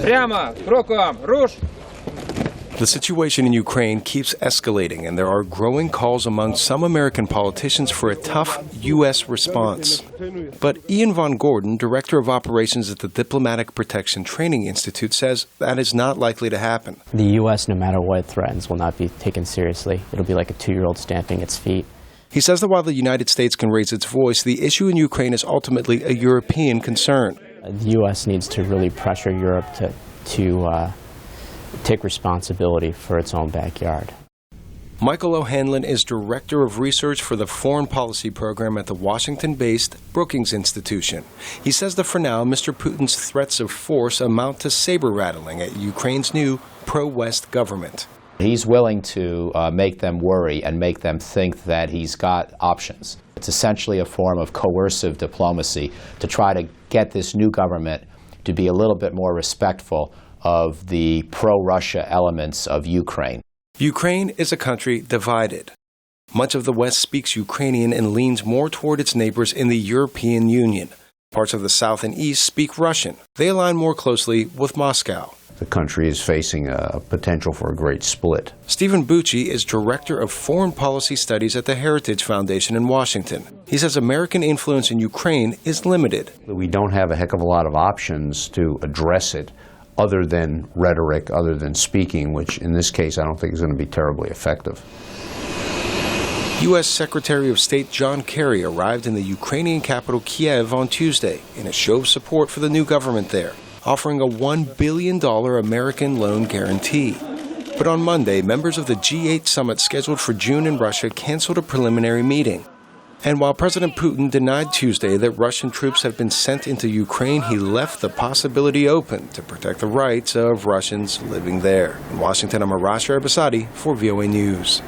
Прямо, кроком, руш! The situation in Ukraine keeps escalating, and there are growing calls among some American politicians for a tough U.S. response. But Ian Von Gordon, Director of Operations at the Diplomatic Protection Training Institute, says that is not likely to happen. The U.S., no matter what it threatens, will not be taken seriously. It'll be like a 2-year-old stamping its feet. He says that while the United States can raise its voice, the issue in Ukraine is ultimately a European concern. The U.S. needs to really pressure Europe to take responsibility for its own backyard. Michael O'Hanlon is Director of Research for the Foreign Policy Program at the Washington-based Brookings Institution. He says that for now, Mr. Putin's threats of force amount to saber-rattling at Ukraine's new pro-West government. He's willing to make them worry and make them think that he's got options. It's essentially a form of coercive diplomacy to try to get this new government to be a little bit more respectful of the pro-Russia elements of Ukraine. Ukraine is a country divided. Much of the West speaks Ukrainian and leans more toward its neighbors in the European Union. Parts of the South and East speak Russian. They align more closely with Moscow. The country is facing a potential for a great split. Stephen Bucci is Director of Foreign Policy Studies at the Heritage Foundation in Washington. He says American influence in Ukraine is limited. We don't have a heck of a lot of options to address it other than rhetoric, other than speaking, which in this case I don't think is going to be terribly effective. U.S. Secretary of State John Kerry arrived in the Ukrainian capital Kiev on Tuesday in a show of support for the new government there, offering a $1 billion American loan guarantee. But on Monday, members of the G8 summit scheduled for June in Russia canceled a preliminary meeting. And while President Putin denied Tuesday that Russian troops have been sent into Ukraine, he left the possibility open to protect the rights of Russians living there. In Washington, I'm Arash Arabasadi for VOA News.